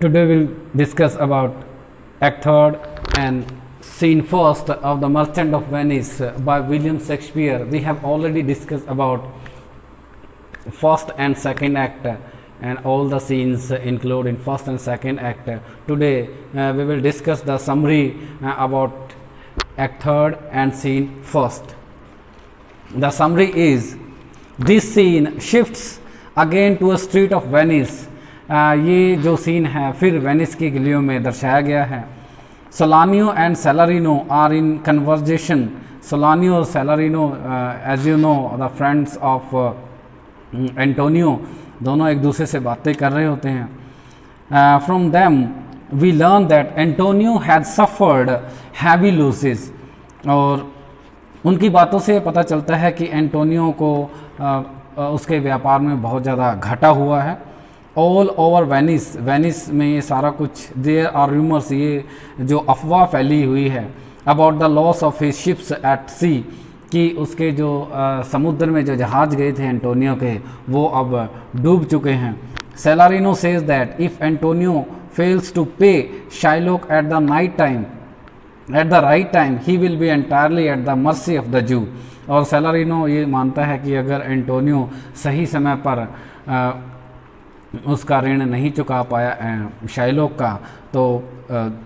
Today we'll discuss about Act Third and Scene First of The Merchant of Venice by William Shakespeare. We have already discussed about first and second act and all the scenes included in first and second act. Today we will discuss the summary about Act Third and Scene First. The summary is this scene shifts again to a street of Venice. ये जो scene है फिर Venice की गलियों में दर्शाया गया है. Solanio and Salarino are in conversation. Solanio और Salarino as you know the friends of Antonio दोनों एक दूसरे से बातें कर रहे होते हैं. From them we learn that Antonio had suffered heavy losses. और उनकी बातों से पता चलता है कि एंटोनियो को उसके व्यापार में बहुत ज़्यादा घाटा हुआ है. ऑल ओवर वेनिस, वेनिस में ये सारा कुछ, देयर आर रूमर्स, ये जो अफवाह फैली हुई है about the loss of his ships at sea, कि उसके जो समुद्र में जो जहाज़ गए थे एंटोनियो के वो अब डूब चुके हैं. Salarino says that if Antonio fails to pay Shylock at the night time at the right time he will be entirely at the mercy of the Jew. और सेलारिनो ये मानता है कि अगर एंटोनियो सही समय पर उसका ऋण नहीं चुका पाया शाइलोक का, तो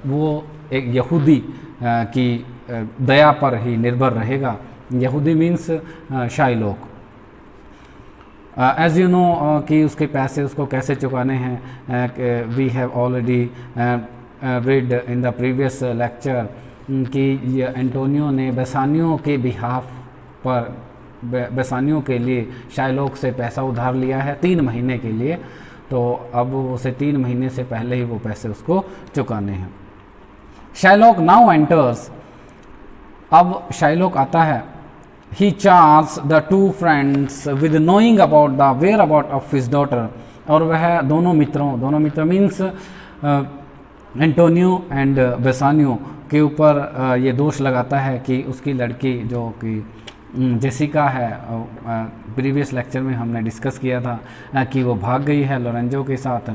वो एक यहूदी की दया पर ही निर्भर रहेगा. यहूदी means Shylock. As you know कि उसके पैसे उसको कैसे चुकाने हैं. We have already read in the previous lecture कि एंटोनियो ने बेसानियों के बिहाफ पर बेसानियों के लिए शाइलोक से पैसा उधार लिया है 3 महीने के लिए. तो अब उसे 3 महीने से पहले ही वो पैसे उसको चुकाने हैं. Shylock now enters. अब शाइलोक आता है. He charge the 2 friends with knowing about the where about of his daughter. और वह दोनों मित्र मीन्स एंटोनियो एंड बेसानियो के ऊपर ये दोष लगाता है कि उसकी लड़की जो कि जेसिका है, प्रीवियस लेक्चर में हमने डिस्कस किया था कि वो भाग गई है लोरेंजो के साथ,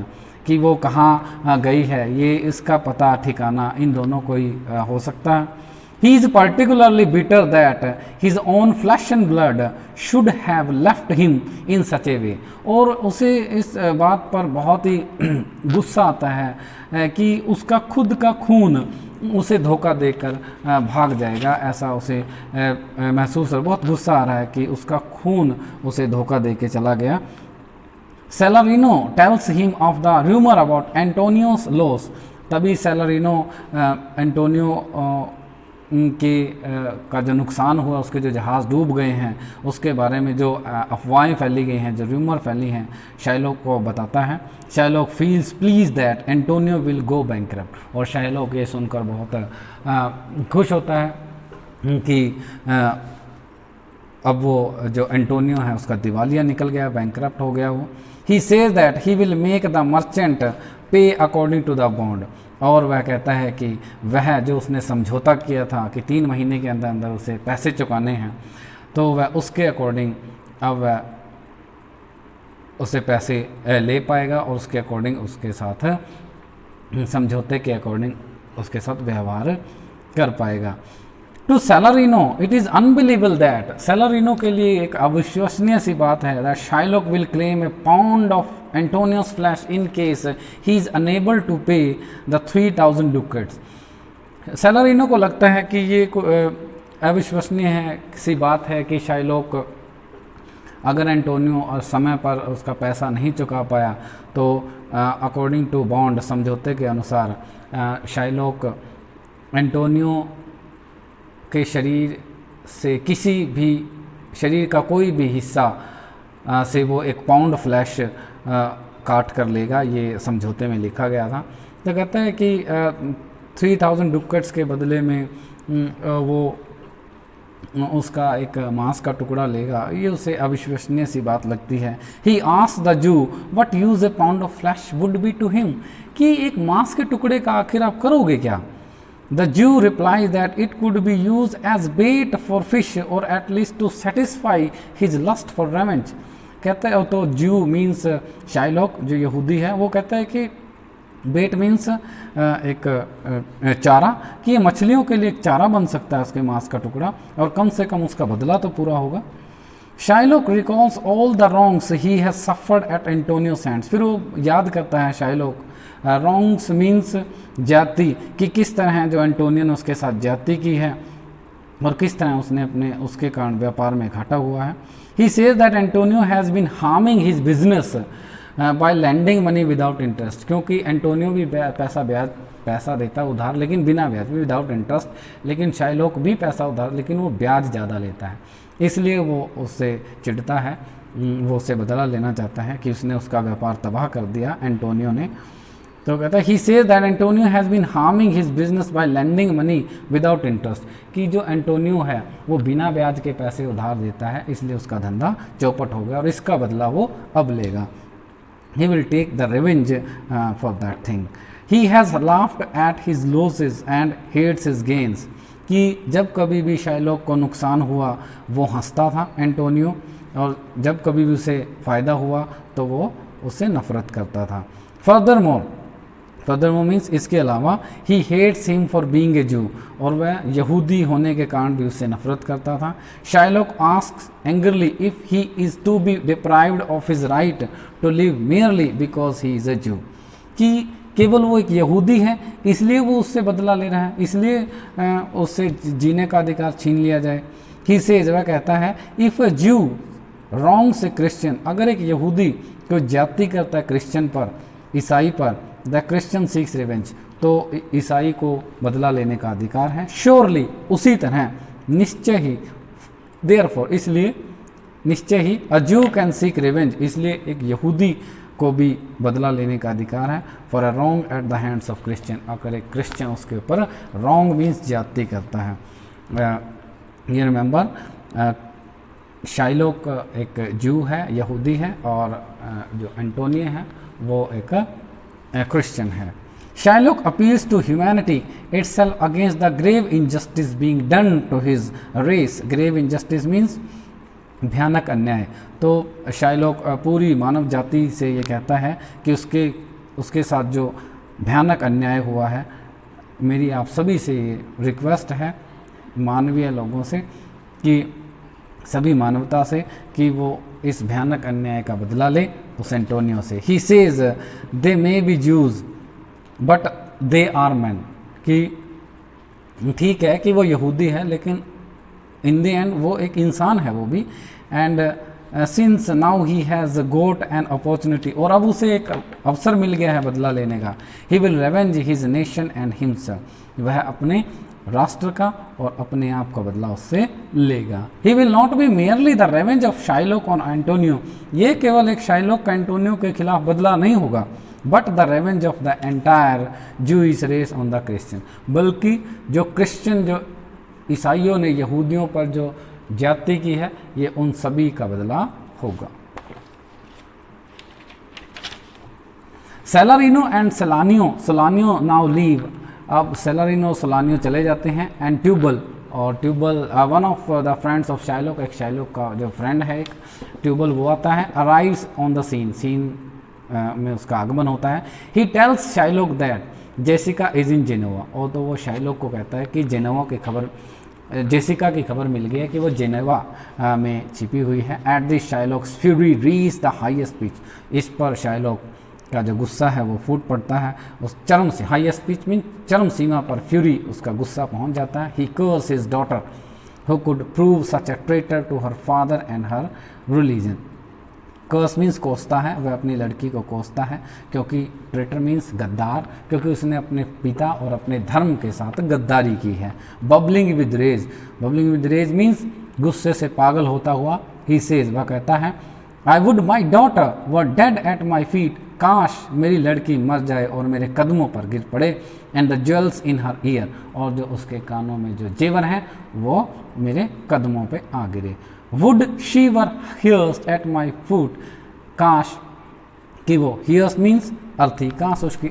कि वो कहाँ गई है ये इसका पता ठिकाना इन दोनों को ही हो सकता है. He is particularly bitter that his own flesh and blood should have left him in such a way. और उसे इस बात पर बहुत ही गुस्सा आता है कि उसका खुद का खून उसे धोखा देकर भाग जाएगा. ऐसा उसे महसूस है, बहुत गुस्सा आ रहा है कि उसका खून उसे धोखा दे के चला गया. Salarino tells him of the rumour about Antonio's loss. तभी सेलरिनो एंटोनियो के का जो नुकसान हुआ, उसके जो जहाज़ डूब गए हैं उसके बारे में जो अफवाहें फैली गई हैं, जो रूमर फैली हैं, शाइलोक को बताता है. Shylock feels pleased that Antonio will go bankrupt. और शाइलोक ये सुनकर बहुत खुश होता है कि अब वो जो एंटोनियो है उसका दिवालिया निकल गया, बैंकरप्ट हो गया वो. ही says that he will make the merchant पे अकॉर्डिंग टू द बॉन्ड. और वह कहता है कि वह जो उसने समझौता किया था कि 3 महीने के अंदर अंदर उसे पैसे चुकाने हैं, तो वह उसके अकॉर्डिंग अब वह उसे पैसे ले पाएगा और उसके अकॉर्डिंग उसके साथ समझौते के अकॉर्डिंग उसके साथ व्यवहार कर पाएगा. To Salarino it is unbelievable that. Salarino के लिए एक अविश्वसनीय सी बात है that Shylock will claim a pound of Antonio's flesh in case he is unable to pay the 3000 ducats. Salarino को लगता है कि ये अविश्वसनीय है सी बात है कि शाइलोक अगर एंटोनियो और समय पर उसका पैसा नहीं चुका पाया तो अकॉर्डिंग टू बॉन्ड, समझौते के अनुसार, शाइलोक एंटोनियो के शरीर से किसी भी शरीर का कोई भी हिस्सा से वो 1 पाउंड फ्लैश काट कर लेगा. ये समझौते में लिखा गया था. तो कहता है कि 3000 डुकेट्स के बदले में वो उसका एक मांस का टुकड़ा लेगा. ये उसे अविश्वसनीय सी बात लगती है. He asked the Jew what use a pound of flesh would be to him, कि एक मांस के टुकड़े का आखिर आप करोगे क्या. The Jew replies that it could be used as bait for fish or at least to satisfy his lust for revenge. कहता है तो Jew means शाइलोक जो यहूदी है, वो कहता है कि बेट मीन्स एक चारा, कि ये मछलियों के लिए एक चारा बन सकता है उसके मांस का टुकड़ा, और कम से कम उसका बदला तो पूरा होगा। Shylock recalls all the wrongs he has suffered at Antonio hands. फिर वो याद करता है शाइलोक, रॉन्ग्स मीन्स जाति, कि किस तरह जो एंटोनियो ने उसके साथ जाति की है और किस तरह उसने अपने उसके कारण व्यापार में घाटा हुआ है। He says that Antonio has been harming his business by lending money without interest, क्योंकि एंटोनियो भी पैसा देता है उधार लेकिन बिना ब्याज, विदाउट इंटरेस्ट, लेकिन शाइलोक भी पैसा उधार लेकिन वो ब्याज ज़्यादा लेता है, इसलिए वो उससे चिढ़ता है, वो उससे बदला लेना चाहता है कि उसने उसका व्यापार तबाह कर दिया एंटोनियो ने। तो कहता है he says that Antonio has been harming his business by lending money without interest, कि जो एंटोनियो है वो बिना ब्याज के पैसे उधार देता है, इसलिए उसका धंधा चौपट हो गया और इसका बदला वो अब लेगा। He will take the revenge for that thing. He has laughed at his losses and hates his gains. कि जब कभी भी शाइलोक को नुकसान हुआ वो हंसता था एंटोनियो, और जब कभी भी उसे फ़ायदा हुआ तो वो उससे नफ़रत करता था। फर्दरमोर मीन्स इसके अलावा he hates him for being a Jew, और वह यहूदी होने के कारण भी उससे नफरत करता था। Shylock asks angrily if he is to be deprived of his right to live merely because he is a Jew, कि केवल वो एक यहूदी है इसलिए वो उससे बदला ले रहा है, इसलिए उससे जीने का अधिकार छीन लिया जाए। ही सेज, वह कहता है, इफ़ अ जू रॉन्ग्स ए क्रिश्चियन, अगर एक यहूदी कोई ज्यादती करता है क्रिश्चियन पर, ईसाई पर, द क्रिश्चियन सीक्स रिवेंज, तो ईसाई को बदला लेने का अधिकार है। श्योरली, उसी तरह, निश्चय ही, देयरफॉर, इसलिए निश्चय ही, अ जू कैन सीक रिवेंज, इसलिए एक यहूदी को भी बदला लेने का अधिकार है। For a wrong at the hands of Christian, अगर एक क्रिश्चियन उसके ऊपर रॉन्ग मीन्स ज्यादती करता है। ये रिमेंबर, शाइलोक एक जू है, यहूदी है, और जो एंटोनियो है वो एक क्रिश्चियन है। Shylock appeals to humanity itself against the grave injustice being done to his race. Grave injustice means भयानक अन्याय। तो शाइलोक पूरी मानव जाति से ये कहता है कि उसके साथ जो भयानक अन्याय हुआ है, मेरी आप सभी से ये रिक्वेस्ट है, मानवीय लोगों से, कि सभी मानवता से, कि वो इस भयानक अन्याय का बदला ले उस एंटोनियो से। He says they may be Jews but they are man, कि ठीक है कि वो यहूदी है लेकिन इन द एंड वो एक इंसान है वो भी। And since now he has goat an opportunity, और अब उसे एक अवसर मिल गया है बदला लेने का। He will revenge his nation and himself, वह अपने राष्ट्र का और अपने आप का बदला उससे लेगा। He will not be merely the revenge of Shylock on Antonio, ये केवल एक शाइलोक का एंटोनियो के खिलाफ बदला नहीं होगा, but the revenge of the entire Jewish race on the Christian, बल्कि जो क्रिश्चियन, जो ईसाइयों ने यहूदियों पर जो ज्यादती की है, ये उन सभी का बदला होगा। Salarino and Solanio now leave, अब सेलारिनो सोलानियो चले जाते हैं। एंड ट्यूबल, और Tubal one of the friends of Shylock, एक शाइलोक का जो फ्रेंड है एक ट्यूबल, वो आता है। अराइव्स ऑन द सीन में उसका आगमन होता है। He tells Shylock that Jessica is in Geneva, और तो वो शाइलोक को कहता है कि जेनेवा की खबर, जेसिका की खबर मिल गई है कि वो जेनेवा में छिपी हुई है। At this Shylock's fury reach the highest pitch, इस पर शाइलोक का जो गुस्सा है वो फूट पड़ता है उस चरम से, हाईएस्ट पिच मीन चरम सीमा पर फ्यूरी, उसका गुस्सा पहुंच जाता है। He curse his daughter who could prove such a traitor to her father and her religion. Curse means कोसता है, वह अपनी लड़की को कोसता है, क्योंकि ट्रेटर मीन्स गद्दार, क्योंकि उसने अपने पिता और अपने धर्म के साथ गद्दारी की है। बबलिंग विद रेज मीन्स गुस्से से पागल होता हुआ। ही सेज, वह कहता है, I would my daughter were dead at my feet, काश मेरी लड़की मर जाए और मेरे कदमों पर गिर पड़े। And the jewels in her year, और जो उसके कानों में जो जेवर हैं वो मेरे कदमों पे आ गिरे। Would she were hearse at my foot, काश कि वो, हियर्स मीन्स अर्थी, काश उसकी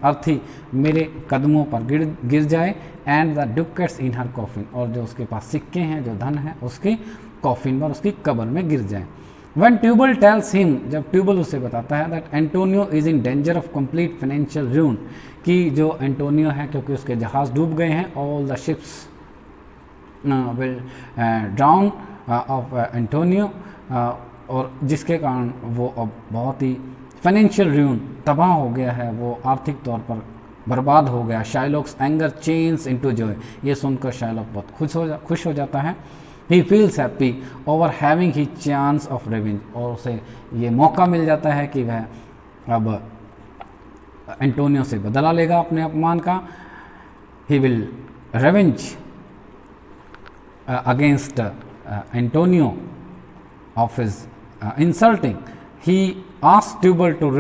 अर्थी मेरे कदमों पर गिर जाए। And the ducats in her coffin, और जो उसके पास सिक्के हैं, जो धन है, उसकी कॉफिन पर, उसकी कब्र में गिर जाए। When ट्यूबल टेल्स हिम, जब ट्यूबल उसे बताता है that Antonio is in danger of complete financial ruin, कि जो एंटोनियो है क्योंकि उसके जहाज़ डूब गए हैं, all the ships will drown of Antonio, और जिसके कारण वो अब बहुत ही फाइनेंशियल रून, तबाह हो गया है, वो आर्थिक तौर पर बर्बाद हो गया। शाइलॉक्स एंगर चेंज इनटू जॉय, ये सुनकर शाइलॉक बहुत खुश हो जाता है। He feels happy over having he chance of revenge, और उसे ये मौका मिल जाता है कि वह अब एंटोनियो से बदला लेगा अपने अपमान का। He will revenge against Antonio of his insulting. He asked Tubal to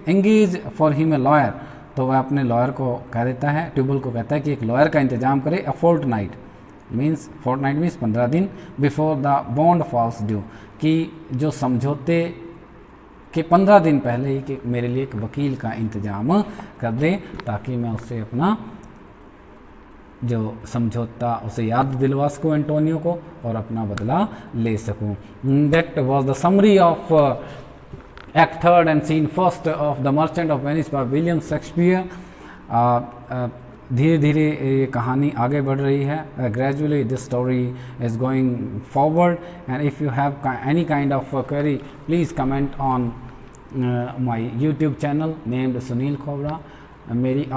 engage for him a lawyer, तो वह अपने लॉयर को कह देता है, ट्यूबल को कहता है कि एक लॉयर का इंतजाम करे। अ फोर्टनाइट मीन्स 15 दिन before the bond falls due, कि जो समझौते के 15 दिन पहले ही कि मेरे लिए एक वकील का इंतजाम कर दे, ताकि मैं उससे अपना जो समझौता उसे याद दिलवा सकूँ एंटोनियो को, और अपना बदला ले सकूँ। That was the summary of act 3 and scene 1 of the Merchant of Venice by William Shakespeare. धीरे धीरे ये कहानी आगे बढ़ रही है। Gradually this story is going forward, and if you have any kind of query please comment on my YouTube channel named Sunil Khobra. मेरी आप